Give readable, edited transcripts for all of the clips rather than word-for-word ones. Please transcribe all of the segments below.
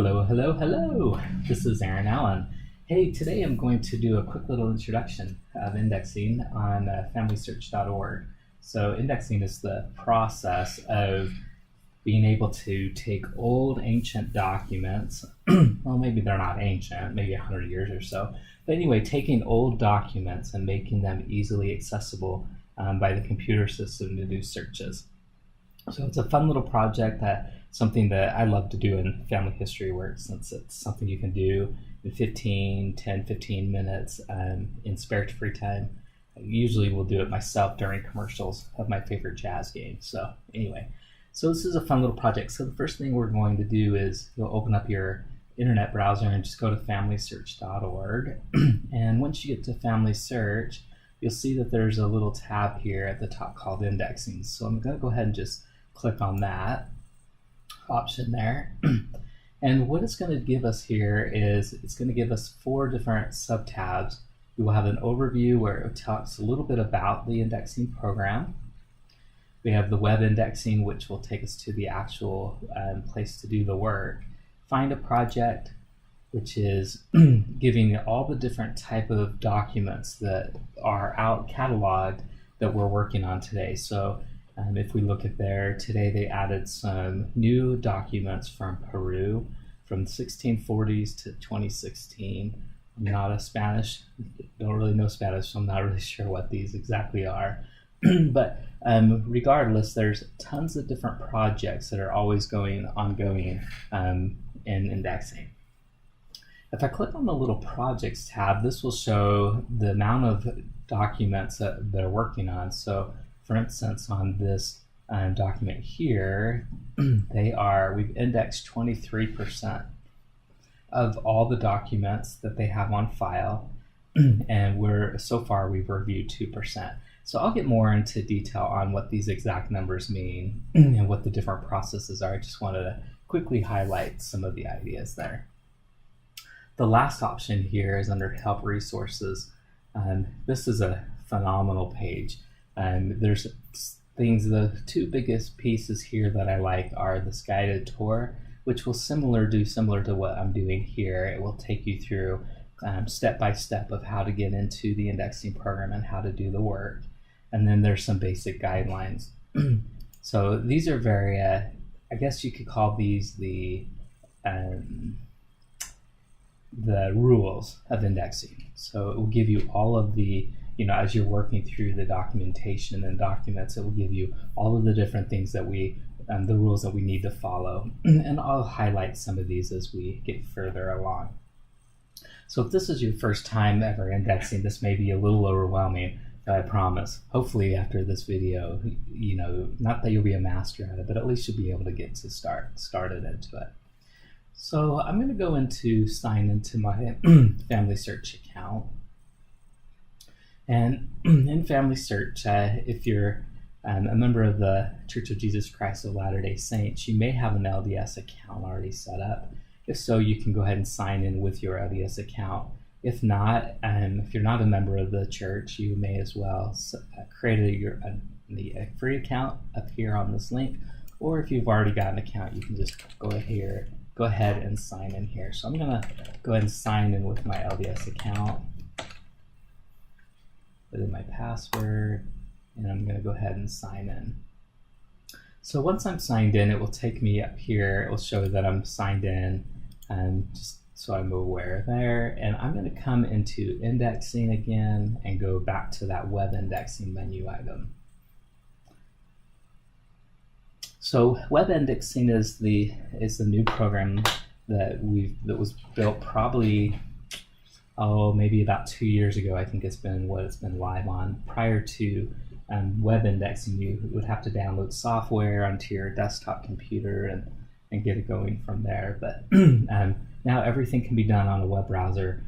Hello, hello, hello. This is Aaron Allen. Hey, today I'm going to do a quick little introduction of indexing on FamilySearch.org. So indexing is the process of being able to take old ancient documents, well, maybe they're not ancient, maybe 100 years or so, but anyway, taking old documents and making them easily accessible by the computer system to do searches. So it's a fun little project, something that I love to do in family history work, since it's something you can do in 15 minutes in spare free time. I usually will do it myself during commercials of my favorite jazz games. So anyway, so this is a fun little project. So the first thing we're going to do is you'll open up your internet browser and just go to FamilySearch.org. And once you get to Family Search, you'll see that there's a little tab here at the top called Indexing. So I'm going to go ahead and just click on that option there. And what it's going to give us here is it's going to give us 4 different sub-tabs. We will have an overview where it talks a little bit about the indexing program. We have the web indexing, which will take us to the actual place to do the work. Find a project, which is giving all the different type of documents that are out cataloged that we're working on today. So if we look at there, today they added some new documents from Peru from the 1640s to 2016. I'm not a Spanish, don't really know Spanish, so I'm not really sure what these exactly are. But regardless, there's tons of different projects that are always ongoing in indexing. If I click on the little projects tab, this will show the amount of documents that they're working on. So for instance, on this document here, we've indexed 23% of all the documents that they have on file, and so far we've reviewed 2%. So I'll get more into detail on what these exact numbers mean and what the different processes are. I just wanted to quickly highlight some of the ideas there. The last option here is under Help Resources. This is a phenomenal page. There's things, the 2 biggest pieces here that I like are this guided tour, which will do similar to what I'm doing here. It will take you through step by step of how to get into the indexing program and how to do the work. And then there's some basic guidelines. So these are very, I guess you could call these the rules of indexing. So it will give you all of the, as you're working through the documentation and documents, it will give you all of the different things that the rules that we need to follow. And I'll highlight some of these as we get further along. So if this is your first time ever indexing, this may be a little overwhelming, but I promise, hopefully after this video, not that you'll be a master at it, but at least you'll be able to get to started into it. So I'm going to go sign into my Family Search account. And in Family Search, if you're a member of the Church of Jesus Christ of Latter-day Saints, you may have an LDS account already set up. If so, you can go ahead and sign in with your LDS account. If not, if you're not a member of the church, you may as well create a free account up here on this link. Or if you've already got an account, you can just go ahead and sign in here. So I'm going to go ahead and sign in with my LDS account. Put in my password, and I'm going to go ahead and sign in. So once I'm signed in, it will take me up here. It will show that I'm signed in, and just so I'm aware there. And I'm going to come into indexing again and go back to that web indexing menu item. So web indexing is the new program that was built probably maybe about 2 years ago. I think it's been live on. Prior to web indexing, you would have to download software onto your desktop computer and get it going from there. But now everything can be done on a web browser.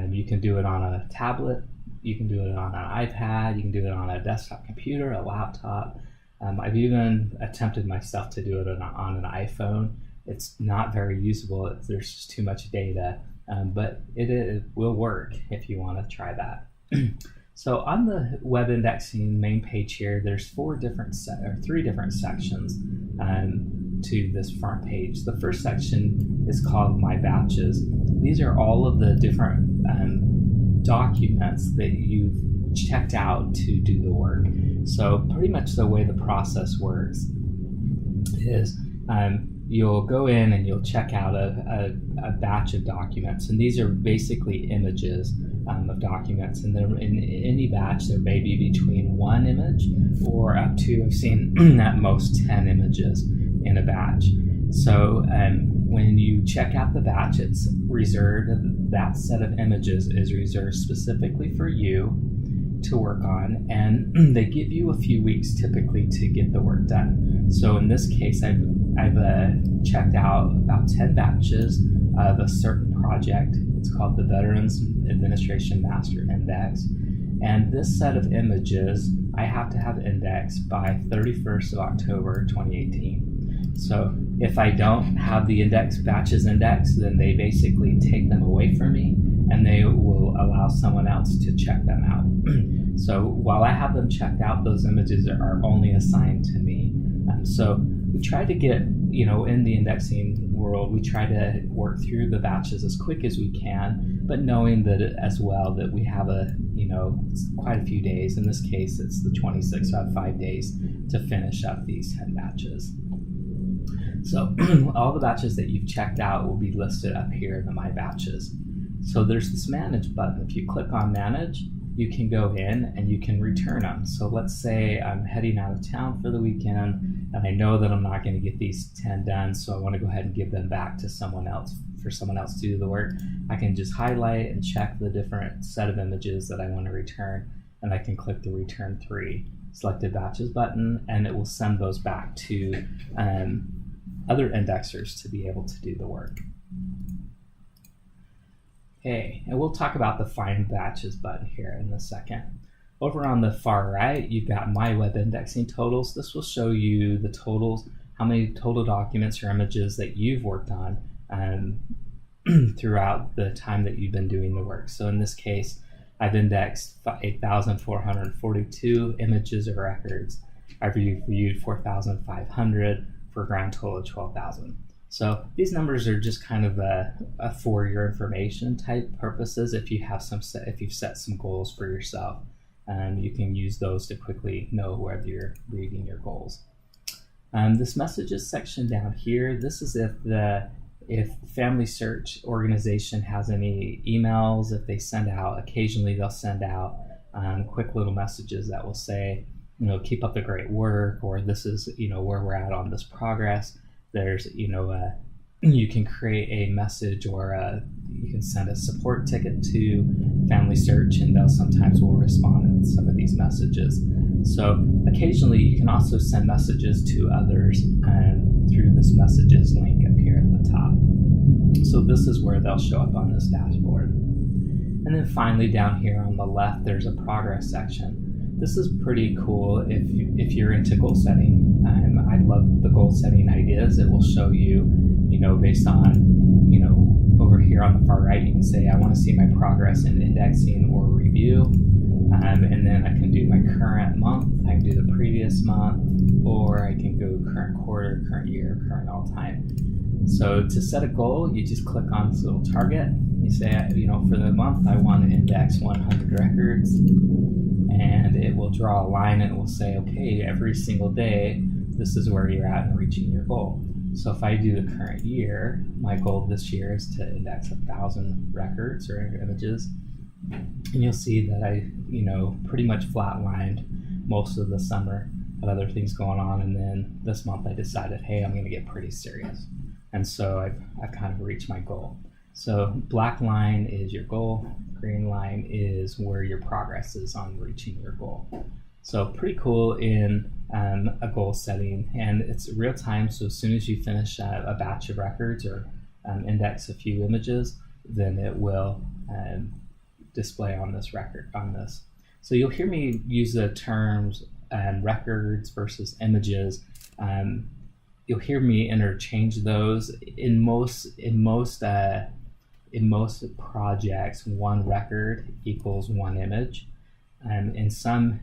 You can do it on a tablet, you can do it on an iPad, you can do it on a desktop computer, a laptop. I've even attempted myself to do it on an iPhone. It's not very usable. There's just too much data. But it will work if you want to try that. So on the web indexing main page here, there's 3 different sections. to this front page. The first section is called My Batches. These are all of the different documents that you've checked out to do the work. So pretty much the way the process works is you'll go in and you'll check out a batch of documents, and these are basically images of documents, and then in any batch there may be between one image or up to, I've seen at most 10 images in a batch. So when you check out the batch, it's reserved, that set of images is reserved specifically for you to work on, and they give you a few weeks typically to get the work done. So in this case, I've checked out about 10 batches of a certain project. It's called the Veterans Administration Master Index, and this set of images I have to have indexed by 31st of October 2018. So if I don't have the batches indexed, then they basically take them away from me and they will allow someone else to check them out. So while I have them checked out, those images are only assigned to me. So we try to get, in the indexing world, we try to work through the batches as quick as we can, but knowing that as well that we have quite a few days. In this case, it's the 26th, so I have 5 days to finish up these 10 batches. So all the batches that you've checked out will be listed up here in the My Batches. So there's this Manage button. If you click on Manage, you can go in and you can return them. So let's say I'm heading out of town for the weekend and I know that I'm not going to get these 10 done, so I want to go ahead and give them back to someone else, for someone else to do the work. I can just highlight and check the different set of images that I want to return, and I can click the Return 3 Selected Batches button, and it will send those back to other indexers to be able to do the work. Okay, and we'll talk about the Find Batches button here in a second. Over on the far right, you've got My Web Indexing Totals. This will show you the totals, how many total documents or images that you've worked on throughout the time that you've been doing the work. So in this case, I've indexed 8,442 images or records. I've reviewed 4,500 for a grand total of 12,000. So these numbers are just kind of a for your information type purposes. If you have if you've set some goals for yourself, you can use those to quickly know whether you're reading your goals. This messages section down here, this is if Family Search organization has any emails, if they send out, occasionally they'll send out quick little messages that will say, keep up the great work, or this is, where we're at on this progress. There's, you can create a message, or you can send a support ticket to Family Search, and they'll sometimes will respond to some of these messages. So occasionally you can also send messages to others through this messages link up here at the top. So this is where they'll show up on this dashboard. And then finally down here on the left, there's a progress section. This is pretty cool if you're into goal setting. I love the goal setting ideas. It will show you, based on, over here on the far right, you can say, I want to see my progress in indexing or review. And then I can do my current month, I can do the previous month, or I can go current quarter, current year, current all time. So to set a goal, you just click on this little target. You say, for the month, I want to index 100 records. And it will draw a line and it will say, okay, every single day, this is where you're at in reaching your goal. So if I do the current year, my goal this year is to index 1,000 records or images. And you'll see that I, pretty much flatlined most of the summer. Had other things going on, and then this month I decided, hey, I'm going to get pretty serious. And so I've kind of reached my goal. So black line is your goal, green line is where your progress is on reaching your goal. So pretty cool in a goal setting, and it's real time. So as soon as you finish a batch of records or index a few images, then it will display on this record, on this. So you'll hear me use the terms records versus images. You'll hear me interchange those. In most projects, one record equals one image. In some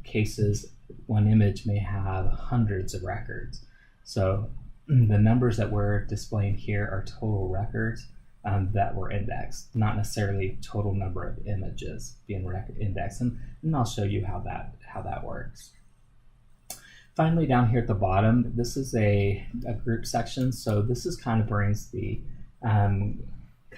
cases, one image may have hundreds of records. So the numbers that we're displaying here are total records that were indexed, not necessarily total number of images being indexed, and I'll show you how that works. Finally, down here at the bottom, this is a group section. So this is kind of brings the kind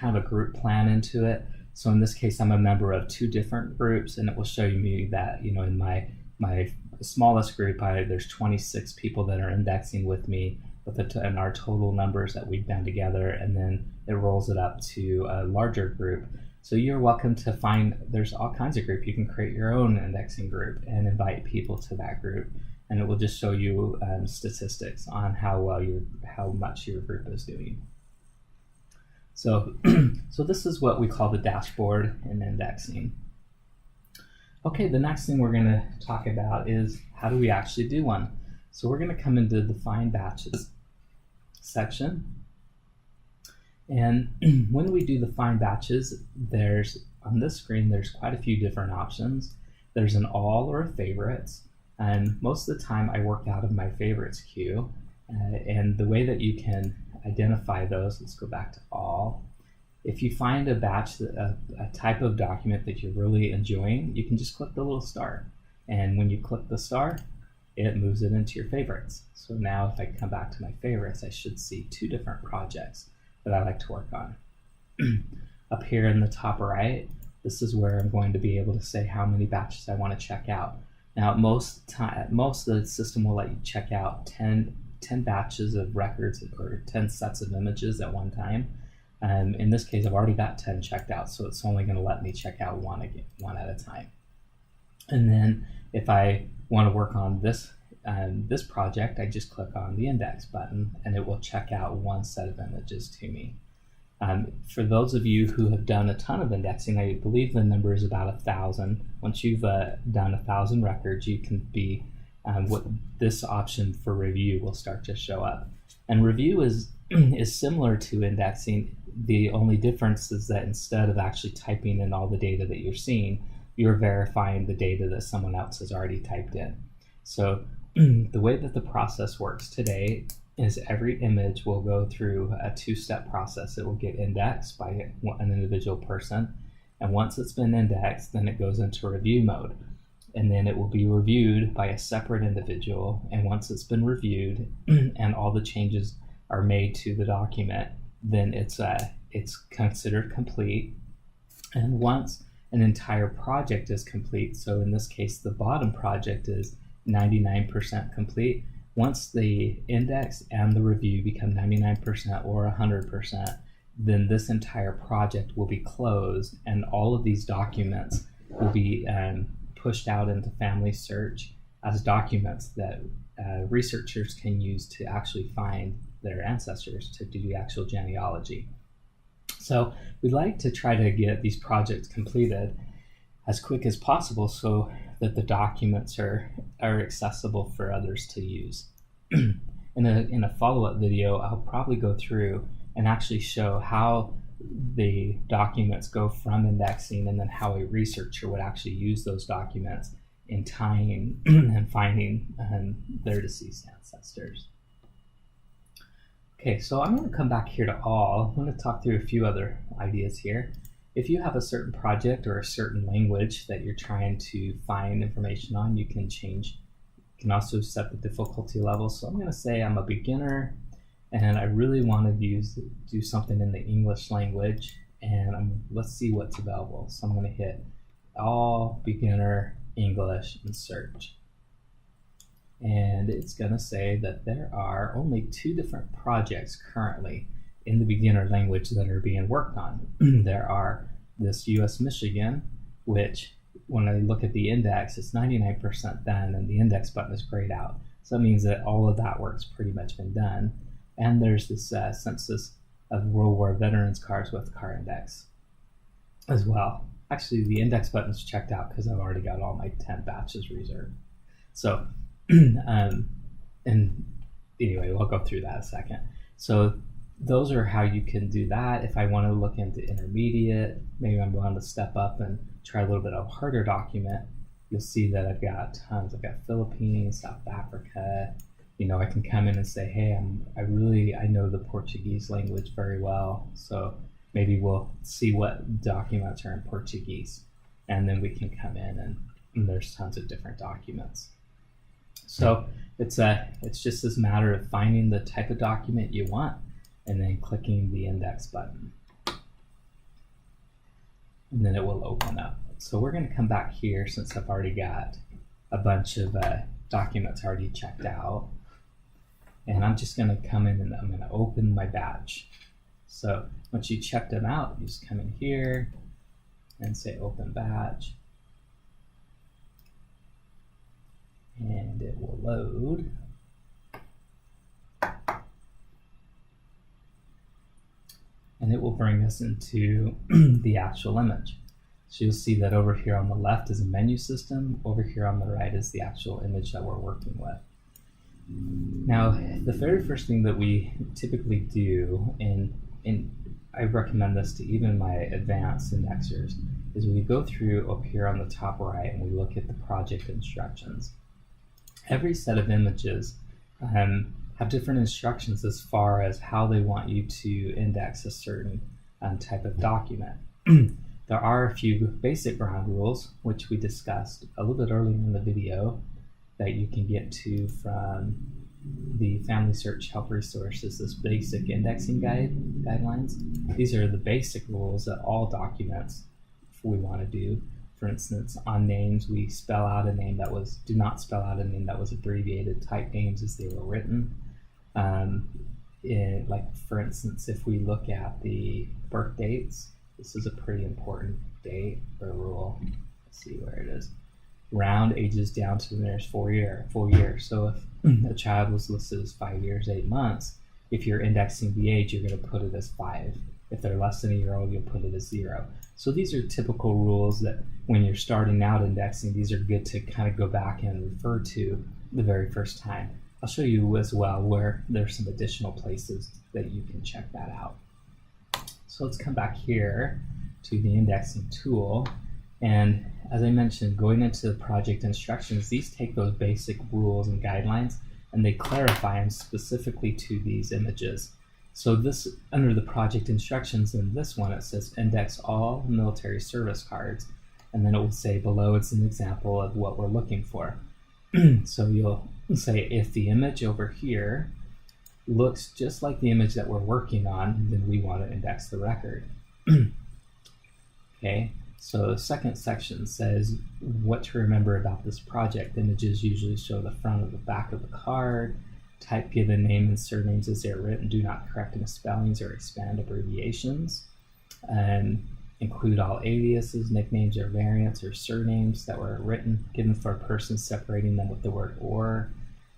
of a group plan into it. So in this case, I'm a member of 2 different groups, and it will show me that, you know, in my smallest group, there's 26 people that are indexing with me, and our total numbers that we've done together, and then it rolls it up to a larger group. So you're welcome to there's all kinds of groups. You can create your own indexing group and invite people to that group, and it will just show you statistics on how much your group is doing. So, so this is what we call the dashboard in indexing. Okay, the next thing we're going to talk about is how do we actually do one. So we're going to come into the Find Batches section. And when we do the Find Batches, on this screen, there's quite a few different options. There's an all or a favorites. And most of the time I work out of my favorites queue. And the way that you can identify those, let's go back to all. If you find a batch, a type of document that you're really enjoying, you can just click the little star. And when you click the star, it moves it into your favorites. So now if I come back to my favorites, I should see 2 different projects that I like to work on. Up here in the top right, this is where I'm going to be able to say how many batches I want to check out. Now, most of the system will let you check out 10 batches of records or 10 sets of images at one time. In this case, I've already got 10 checked out, so it's only going to let me check out one at a time. And then if I want to work on this project, I just click on the index button, and it will check out 1 set of images to me. For those of you who have done a ton of indexing, I believe the number is about 1,000. Once you've done 1,000 records, you can be what this option for review will start to show up. And review is similar to indexing. The only difference is that instead of actually typing in all the data that you're seeing, you're verifying the data that someone else has already typed in. So the way that the process works today is every image will go through a 2-step process. It will get indexed by an individual person, and once it's been indexed, then it goes into review mode. And then it will be reviewed by a separate individual, and once it's been reviewed and all the changes are made to the document, then it's considered complete. And once an entire project is complete, so in this case the bottom project is 99% complete, once the index and the review become 99% or 100%, then this entire project will be closed, and all of these documents will be pushed out into Family Search as documents that researchers can use to actually find their ancestors, to do the actual genealogy. So we like to try to get these projects completed as quick as possible so that the documents are accessible for others to use. In a follow-up video, I'll probably go through and actually show how the documents go from indexing, and then how a researcher would actually use those documents in tying and finding their deceased ancestors. Okay, so I'm going to come back here to all. I'm going to talk through a few other ideas here. If you have a certain project or a certain language that you're trying to find information on, you can change. You can also set the difficulty level. So I'm going to say I'm a beginner, and I really want to do something in the English language, and let's see what's available. So I'm going to hit all beginner English and search. And it's going to say that there are only 2 different projects currently in the beginner language that are being worked on. There are this US Michigan, which when I look at the index, it's 99% done, and the index button is grayed out. So that means that all of that work's pretty much been done. And there's this census of World War veterans cars with car index as well. Actually, the index button's checked out because I've already got all my 10 batches reserved. So, and anyway, we'll go through that in a second. So those are how you can do that. If I want to look into intermediate, maybe I'm going to step up and try a little bit of a harder document, you'll see that I've got tons. I've got Philippines, South Africa, I can come in and say, hey, I know the Portuguese language very well, so maybe we'll see what documents are in Portuguese, and then we can come in and there's tons of different documents. So it's just this matter of finding the type of document you want and then clicking the index button, and then it will open up. So we're going to come back here since I've already got a bunch of documents already checked out. And I'm just going to come in and I'm going to open my batch. So once you check them out, you just come in here and say open batch. And it will load. And it will bring us into the actual image. So you'll see that over here on the left is a menu system. Over here on the right is the actual image that we're working with. Now, the very first thing that we typically do, and I recommend this to even my advanced indexers, is we go through up here on the top right and we look at the project instructions. Every set of images have different instructions as far as how they want you to index a certain type of document. There are a few basic ground rules, which we discussed a little bit earlier in the video, that you can get to from the Family Search Help Resources, this basic indexing guidelines. These are the basic rules that all documents we want to do. For instance, on names, we spell out a name that was, do not spell out a name that was abbreviated, type names as they were written. Like for instance, if we look at the birth dates, this is a pretty important date or rule. Let's see where it is. Round ages down to the nearest full year. So if a child was listed as 5 years, 8 months, if you're indexing the age, you're going to put it as 5. If they're less than a year old, you'll put it as 0. So these are typical rules that when you're starting out indexing, these are good to kind of go back and refer to the very first time. I'll show you as well where there's some additional places that you can check that out. So let's come back here to the indexing tool. And as I mentioned, going into the project instructions, these take those basic rules and guidelines and they clarify them specifically to these images. So this, under the project instructions in this one, it says index all military service cards. And then it will say below, it's an example of what we're looking for. So you'll say if the image over here looks just like the image that we're working on, then we want to index the record. Okay. So the second section says what to remember about this project. Images usually show the front or the back of the card. Type given name and surnames as they're written. Do not correct misspellings or expand abbreviations. Include all aliases, nicknames, or variants or surnames that were written, given for a person, separating them with the word or.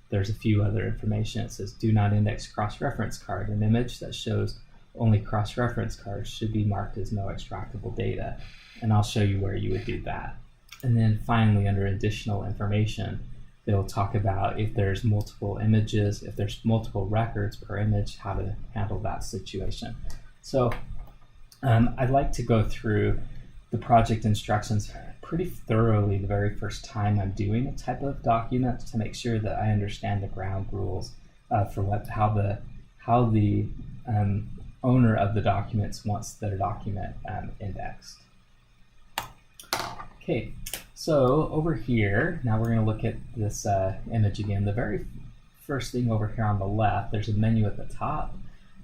There's a few other information. It says do not index cross-reference card. An image that shows only cross-reference cards should be marked as no extractable data. And I'll show you where you would do that. And then finally, under additional information, they'll talk about if there's multiple images, if there's multiple records per image, how to handle that situation. So I'd like to go through the project instructions pretty thoroughly the very first time I'm doing a type of document to make sure that I understand the ground rules for how the owner of the documents wants their document indexed. Okay, so over here, now we're going to look at this image again. The very first thing over here on the left, there's a menu at the top,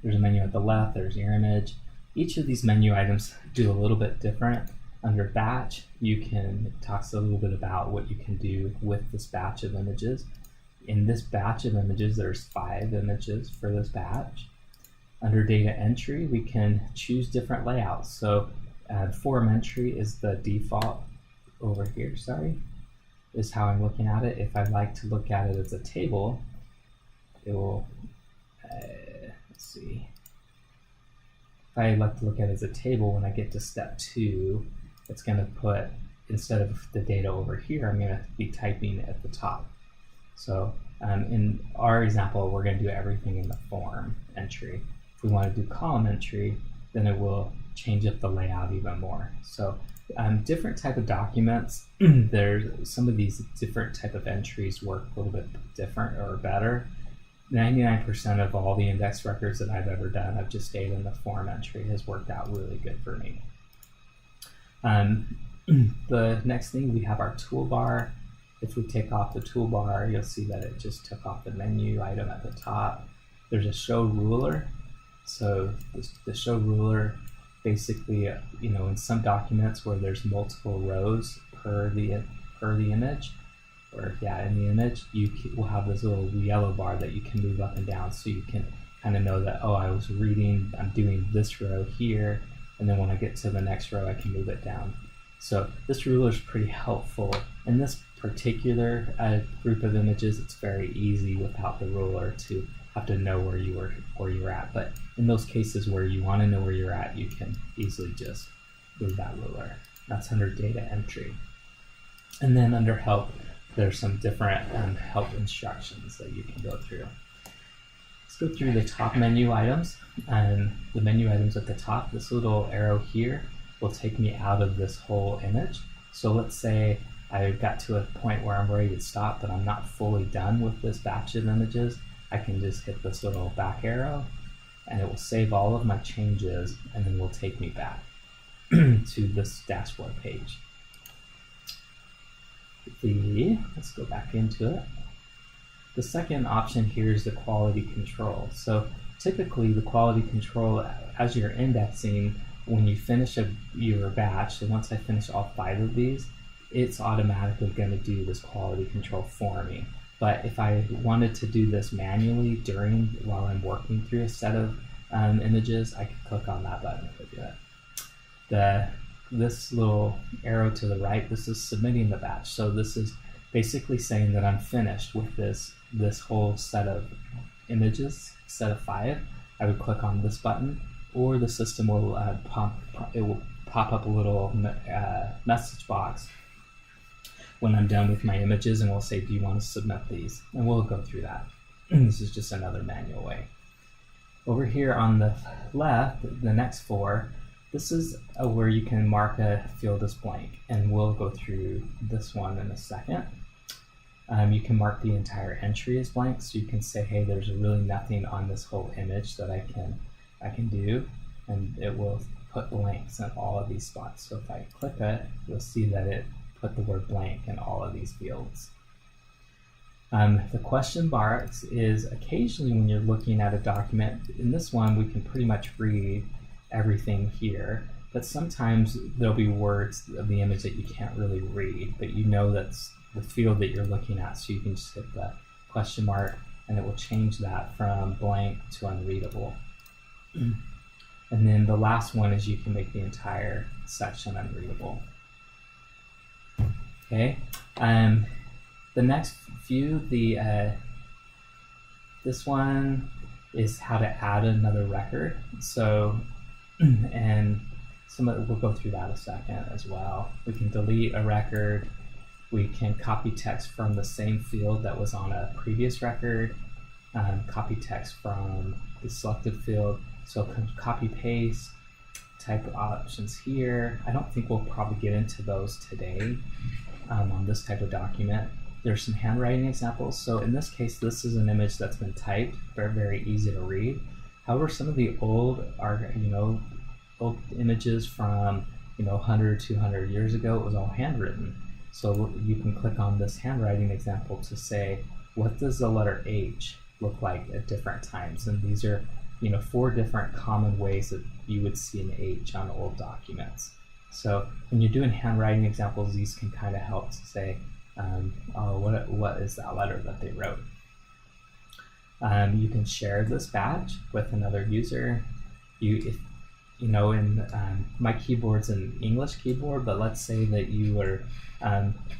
there's a menu at the left, there's your image. Each of these menu items do a little bit different. Under batch, it talks a little bit about what you can do with this batch of images. In this batch of images, there's 5 images for this batch. Under data entry, we can choose different layouts. So form entry is the default over here, is how I'm looking at it. If I'd like to look at it as a table, it will, let's see. If I'd like to look at it as a table, when I get to step 2, it's going to put, instead of the data over here, I'm going to be typing at the top. So in our example, we're going to do everything in the form entry. If we want to do column entry, then it will change up the layout even more. So different type of documents, there's some of these different type of entries work a little bit different or better. 99% of all the index records that I've ever done, I've just stayed in the form entry. It has worked out really good for me. The next thing, we have our toolbar. If we take off the toolbar, you'll see that it just took off the menu item at the top. There's a show ruler. So the show ruler, basically, in some documents where there's multiple rows per the image, in the image, you will have this little yellow bar that you can move up and down, so you can kind of know that, oh, I'm doing this row here, and then when I get to the next row, I can move it down. So this ruler is pretty helpful. In this particular group of images, it's very easy without the ruler to have to know where you're at. But in those cases where you want to know where you're at, you can easily just move that ruler. That's under data entry. And then under help, there's some different help instructions that you can go through. Let's go through the top menu items. And the menu items at the top, this little arrow here will take me out of this whole image. So let's say I got to a point where I'm ready to stop, but I'm not fully done with this batch of images. I can just hit this little back arrow, and it will save all of my changes, and then will take me back to this dashboard page. Let's go back into it. The second option here is the quality control. So typically the quality control, as you're indexing, when you finish your batch, so once I finish all 5 of these, it's automatically going to do this quality control for me. But if I wanted to do this manually while I'm working through a set of images, I could click on that button to do it. This little arrow to the right, this is submitting the batch. So this is basically saying that I'm finished with this whole set of images, set of 5. I would click on this button, or the system will pop up a little message box when I'm done with my images, and we'll say, do you want to submit these? And we'll go through that. This is just another manual way. Over here on the left, the next 4, this is where you can mark a field as blank, and we'll go through this one in a second. You can mark the entire entry as blank, so you can say, hey, there's really nothing on this whole image that I can do, and it will put blanks in all of these spots. So if I click it, you'll see that it put the word blank in all of these fields. The question box is occasionally when you're looking at a document. In this one, we can pretty much read everything here, but sometimes there'll be words of the image that you can't really read, but you know that's the field that you're looking at, so you can just hit the question mark, and it will change that from blank to unreadable. And then the last one is you can make the entire section unreadable. Okay, the next few, this one is how to add another record. So, and we'll go through that a second as well. We can delete a record. We can copy text from the same field that was on a previous record. Copy text from the selected field. So copy paste type of options here. I don't think we'll probably get into those today on this type of document. There's some handwriting examples. So in this case, this is an image that's been typed, very, very easy to read. However, some of the old images from 100, 200 years ago, it was all handwritten. So you can click on this handwriting example to say, what does the letter H look like at different times? And these are 4 different common ways that you would see an H on old documents. So when you're doing handwriting examples, these can kind of help to say, what is that letter that they wrote? You can share this badge with another user. My keyboard's an English keyboard, but let's say that you were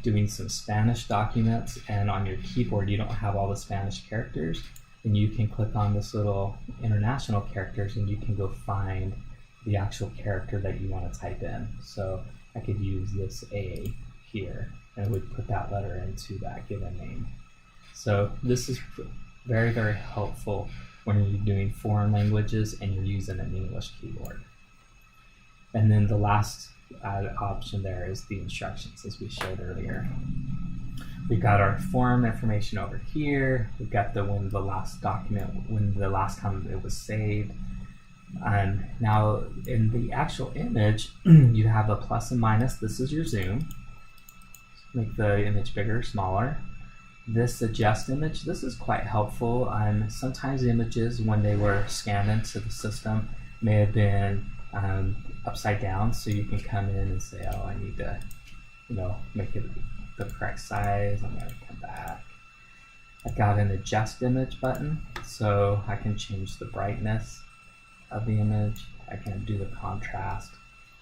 doing some Spanish documents, and on your keyboard you don't have all the Spanish characters, and you can click on this little international characters, and you can go find the actual character that you want to type in. So I could use this A here, and it would put that letter into that given name. So this is very, very helpful when you're doing foreign languages and you're using an English keyboard. And then the last option there is the instructions, as we showed earlier. We've got our form information over here. We've got when the last time it was saved. Now in the actual image, you have a plus and minus. This is your zoom. Make the image bigger, smaller. This adjust image, this is quite helpful. Sometimes images, when they were scanned into the system, may have been upside down, so you can come in and say, oh, I need to make it the correct size. I'm going to come back. I've got an adjust image button, so I can change the brightness of the image. I can do the contrast.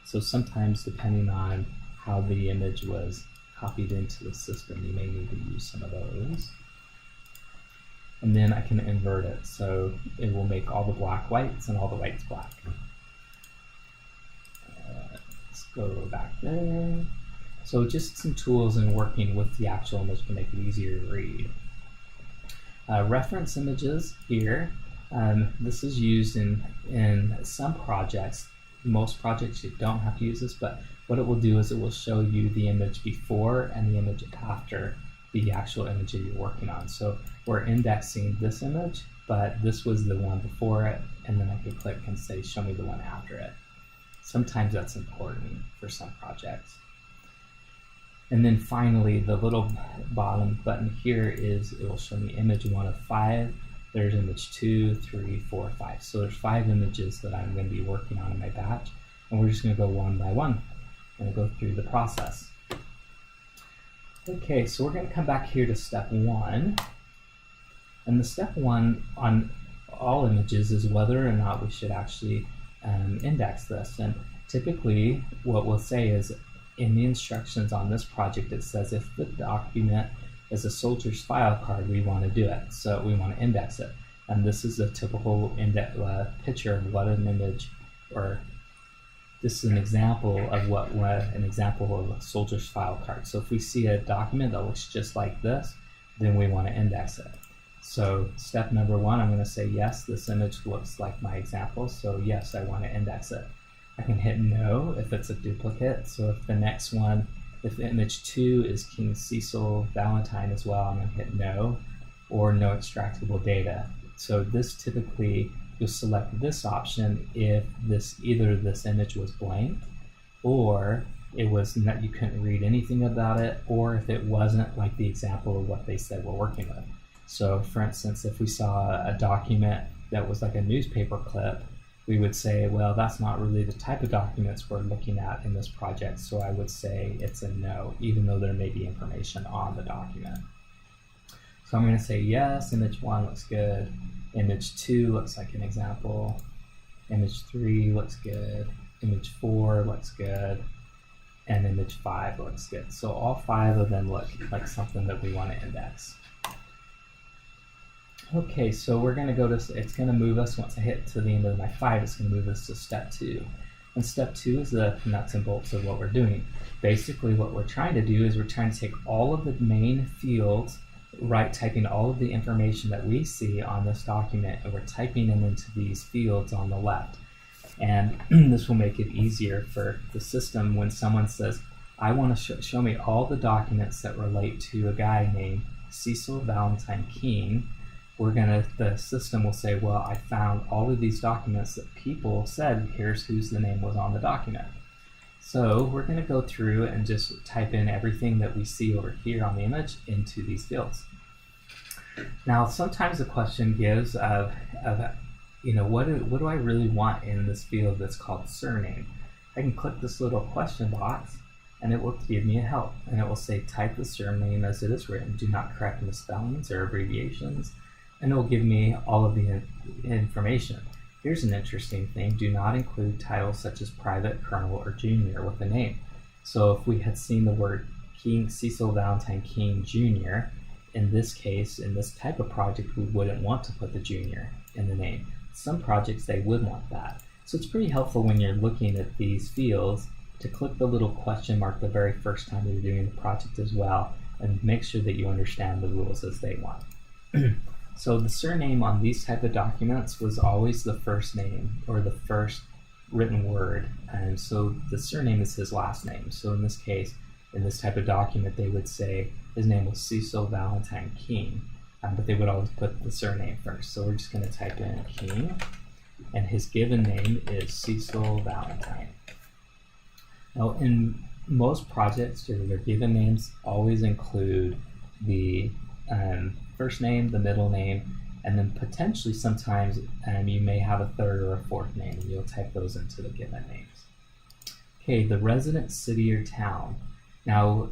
So sometimes, depending on how the image was copied into the system, you may need to use some of those. And then I can invert it, so it will make all the black whites and all the whites black. Let's go back there. So just some tools in working with the actual image to make it easier to read. Reference images here. This is used in some projects. Most projects you don't have to use this, but what it will do is it will show you the image before and the image after the actual image that you're working on. So we're indexing this image, but this was the one before it, and then I can click and say, show me the one after it. Sometimes that's important for some projects. And then finally, the little bottom button here is, it will show me image 1 of 5. There's image 2, 3, 4, 5. So there's 5 images that I'm going to be working on in my batch, and we're just going to go one by one and go through the process. Okay, so we're going to come back here to step 1. And the step 1 on all images is whether or not we should actually index this. And typically what we'll say is, in the instructions on this project, it says if the document is a soldier's file card, we want to do it. So we want to index it. And this is a typical picture of what an image, or this is an example of what an example of a soldier's file card. So if we see a document that looks just like this, then we want to index it. So step number 1, I'm going to say, yes, this image looks like my example, so yes, I want to index it. I can hit no if it's a duplicate. So if the next one, if image 2 is King Cecil Valentine as well, I'm going to hit no, or no extractable data. So this typically, you'll select this option if either this image was blank, or it was not, you couldn't read anything about it, or if it wasn't like the example of what they said we're working with. So for instance, if we saw a document that was like a newspaper clip, we would say, well, that's not really the type of documents we're looking at in this project, so I would say it's a no, even though there may be information on the document. So I'm going to say yes, image 1 looks good, image 2 looks like an example, image 3 looks good, image 4 looks good, and image 5 looks good. So all 5 of them look like something that we want to index. Okay, so we're going to go to, it's going to move us, once I hit to the end of my 5, it's going to move us to step 2. And step 2 is the nuts and bolts of what we're doing. Basically what we're trying to do is we're trying to take all of the main fields, typing all of the information that we see on this document, and we're typing them into these fields on the left. And this will make it easier for the system when someone says, I want to show me all the documents that relate to a guy named Cecil Valentine King. The system will say, well, I found all of these documents that people said, here's whose the name was on the document. So we're going to go through and just type in everything that we see over here on the image into these fields. Now, sometimes the question gives of what do I really want in this field that's called surname? I can click this little question box, and it will give me a help. And it will say, type the surname as it is written. Do not correct misspellings or abbreviations. And it will give me all of the information. Here's an interesting thing. Do not include titles such as private, colonel, or junior with a name. So if we had seen the word King Cecil Valentine King Jr., in this case, in this type of project, we wouldn't want to put the junior in the name. Some projects, they would want that. So it's pretty helpful when you're looking at these fields to click the little question mark the very first time you're doing the project as well, and make sure that you understand the rules as they want. So the surname on these type of documents was always the first name, or the first written word, and so the surname is his last name. So in this case, in this type of document, they would say his name was Cecil Valentine King, but they would always put the surname first. So we're just going to type in King, and his given name is Cecil Valentine. Now, in most projects, their given names always include the first name, the middle name, and then potentially sometimes you may have a third or a fourth name, and you'll type those into the given names. Okay, the resident city or town. Now,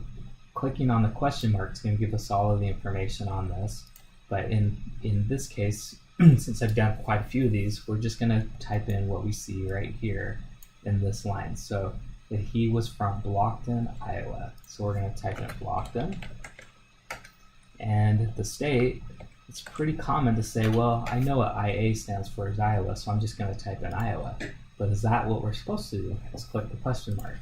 clicking on the question mark is going to give us all of the information on this, but in this case, since I've done quite a few of these, we're just going to type in what we see right here in this line. So that he was from Blockton, Iowa. So we're going to type in Blockton. And the state, it's pretty common to say, well, I know what IA stands for is Iowa, so I'm just going to type in Iowa. But is that what we're supposed to do? Let's click the question mark.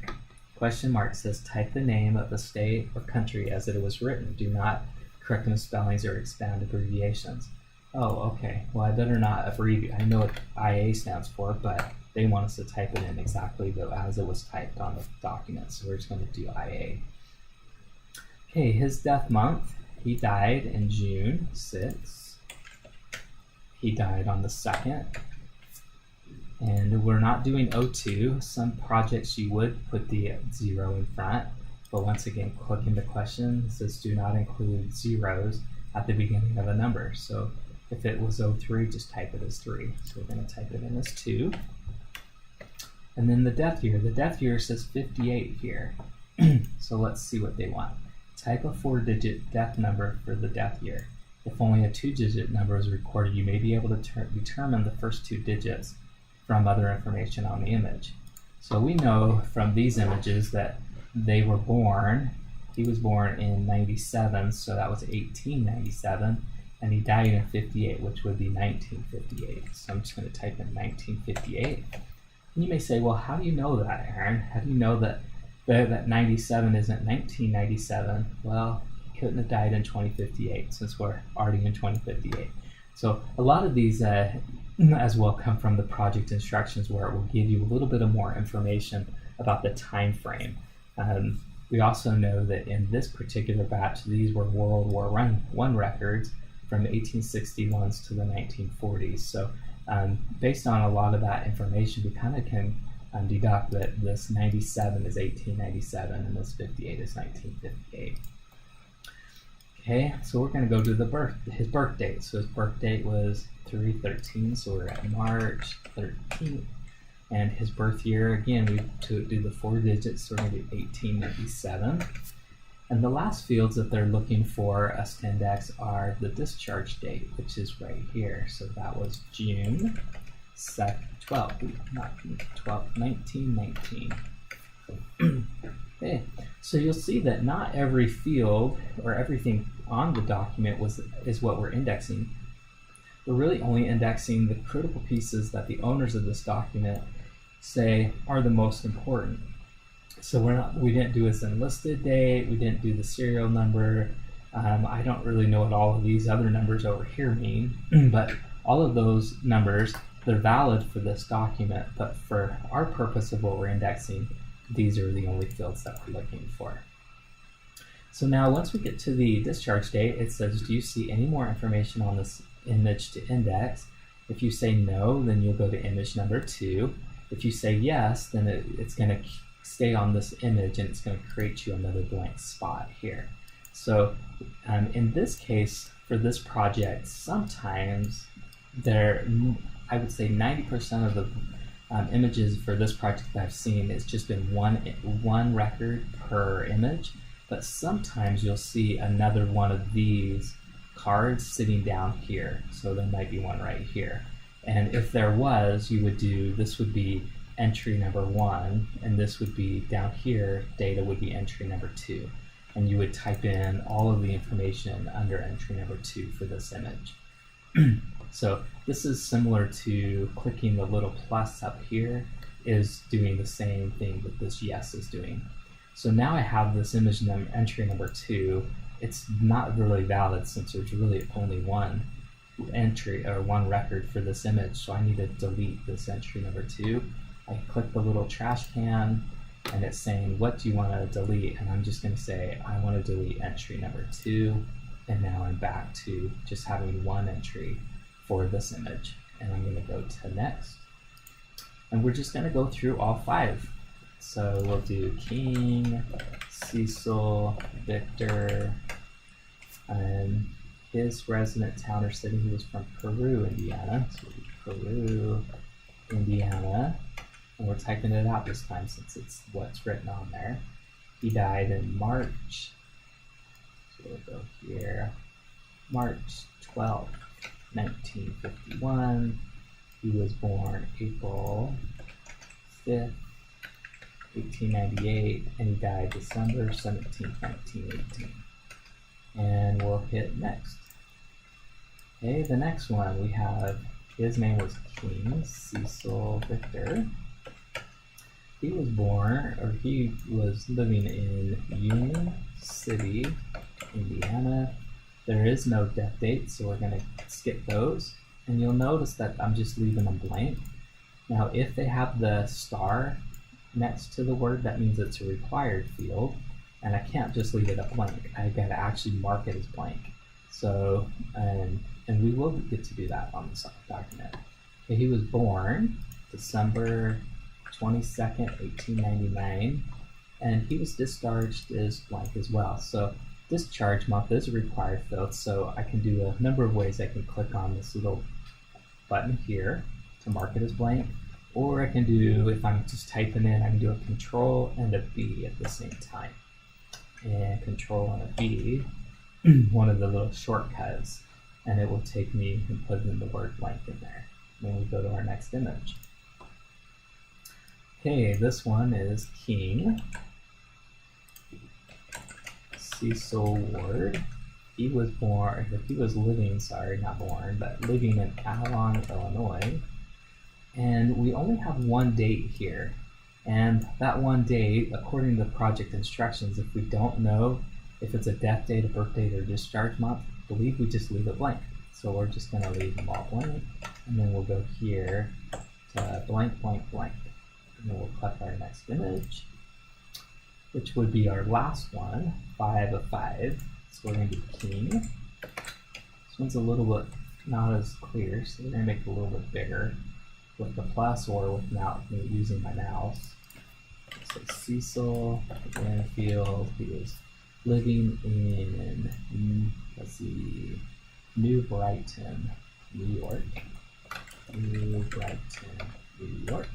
Question mark says type the name of the state or country as it was written. Do not correct misspellings or expand abbreviations. Oh, okay. Well, I better not abbreviate. I know what IA stands for, but they want us to type it in exactly as it was typed on the document. So we're just going to do IA. Okay, his death month. He died in June 6th. He died on the 2nd. And we're not doing 02. Some projects you would put the 0 in front, but once again, clicking the question, it says do not include zeros at the beginning of a number. So if it was 03, just type it as 3. So we're going to type it in as 2. And then the death year. The death year says 58 here. So let's see what they want. Type a 4-digit death number for the death year. If only a 2-digit number is recorded, you may be able to determine the first 2 digits from other information on the image. So we know from these images that they were born, he was born in 97, so that was 1897, and he died in 58, which would be 1958. So I'm just going to type in 1958. And you may say, well, how do you know that, Aaron? How do you know that 97 isn't 1997? Well, he couldn't have died in 2058 since we're already in 2058. So a lot of these as well come from the project instructions, where it will give you a little bit of more information about the time frame. We also know that in this particular batch, these were World War I records from 1861s to the 1940s. So based on a lot of that information, we kind of can deduct that this 97 is 1897 and this 58 is 1958. Okay, so we're going to go to his birth date. So his birth date was 3/13, so we're at March 13th. And his birth year, again, we do the 4 digits, so we're going to do 1897. And the last fields that they're looking for us to index are the discharge date, which is right here. So that was June 12th, not 12th, 1919. Okay, so you'll see that not every field or everything on the document is what we're indexing. We're really only indexing the critical pieces that the owners of this document say are the most important. So we didn't do his enlisted date, we didn't do the serial number. I don't really know what all of these other numbers over here mean, but all of those numbers, they're valid for this document, but for our purpose of what we're indexing, these are the only fields that we're looking for. So now once we get to the discharge date, it says, do you see any more information on this image to index? If you say no, then you'll go to image number 2. If you say yes, then it's going to stay on this image and it's going to create you another blank spot here. So in this case, for this project, sometimes I would say 90% of the images for this project that I've seen, it's just been one record per image, but sometimes you'll see another one of these cards sitting down here. So there might be one right here. And if there was, this would be entry number 1, and this would be down here, data would be entry number 2. And you would type in all of the information under entry number 2 for this image. So this is similar to clicking the little plus up here is doing the same thing that this yes is doing. So now I have this image entry number 2. It's not really valid since there's really only one entry or one record for this image. So I need to delete this entry number 2. I click the little trash can and it's saying, what do you want to delete? And I'm just going to say, I want to delete entry number 2. And now I'm back to just having one entry for this image. And I'm going to go to next. And we're just going to go through all 5. So we'll do King, Cecil, Victor, and his resident town or city. He was from Peru, Indiana. So we'll do Peru, Indiana. And we're typing it out this time since it's what's written on there. He died in March. So we'll go here. March 12th, 1951. He was born April 5th, 1898, and he died December 17th, 1918. And we'll hit next. Okay, the next one we have, his name was King Cecil Victor. He was born, or he was living in Union City, Indiana. There is no death date, so we're going to skip those. And you'll notice that I'm just leaving them blank. Now, if they have the star next to the word, that means it's a required field. And I can't just leave it a blank. I've got to actually mark it as blank. So, and we will get to do that on this document. Okay, he was born December 22nd, 1899, and he was discharged as blank as well. So discharge month is a required field, so I can do a number of ways. I can click on this little button here to mark it as blank, or I can do, if I'm just typing in, I can do a control and a B at the same time. And control and a B, one of the little shortcuts, and it will take me and put in the word blank in there. Then we go to our next image. Okay, this one is King Cecil Ward. He was living, not born, but living in Alon, Illinois. And we only have one date here. And that one date, according to the project instructions, if we don't know if it's a death date, a birth date, or discharge month, I believe we just leave it blank. So we're just going to leave them all blank. And then we'll go here to blank, blank, blank. And then we'll click our next image, which would be our last one, 5 of 5. So we're going to do King. This one's a little bit not as clear, so we're going to make it a little bit bigger with the plus or without using my mouse. So Cecil Winfield, he was living in, New Brighton, New York. New Brighton, New York.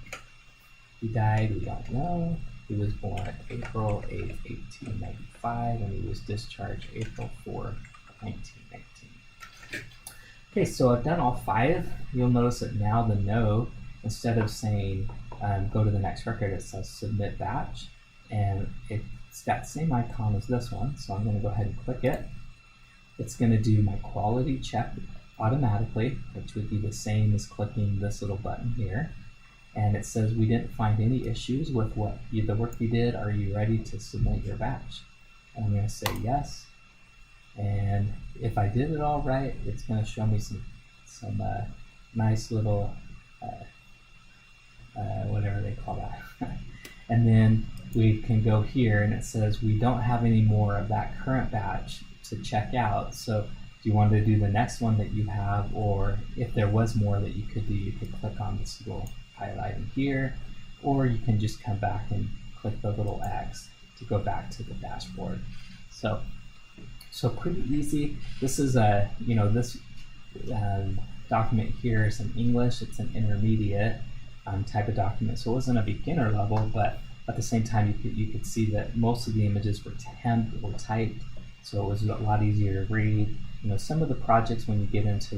He died, we don't know. He was born April 8th, 1895, and he was discharged April 4th, 1919. Okay, so I've done all 5. You'll notice that now the no, instead of saying go to the next record, it says submit batch, and it's that same icon as this one. So I'm going to go ahead and click it. It's going to do my quality check automatically, which would be the same as clicking this little button here. And it says we didn't find any issues with the work you did. Are you ready to submit your batch? And I'm going to say yes. And if I did it all right, it's going to show me some nice little whatever they call that. And then we can go here, and it says we don't have any more of that current batch to check out. So do you want to do the next one that you have, or if there was more that you could do, you could click on this little highlight in here, or you can just come back and click the little X to go back to the dashboard. So pretty easy. This is this document here is in English. It's an intermediate type of document, so it wasn't a beginner level, but at the same time you could see that most of the images were typed, so it was a lot easier to read. Some of the projects, when you get into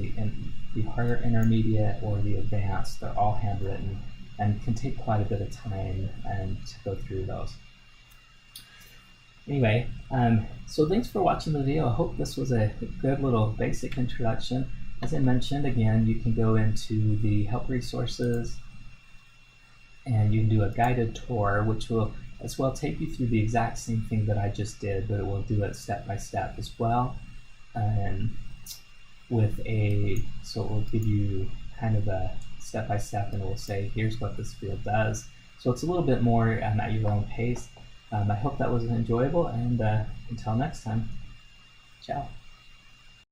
the higher intermediate or the advanced, they're all handwritten and can take quite a bit of time to go through those. Anyway, so thanks for watching the video. I hope this was a good little basic introduction. As I mentioned, again, you can go into the help resources and you can do a guided tour, which will as well take you through the exact same thing that I just did, but it will do it step by step as well. So it will give you kind of a step by step, and it will say, here's what this field does. So it's a little bit more at your own pace. I hope that was enjoyable, and until next time, ciao.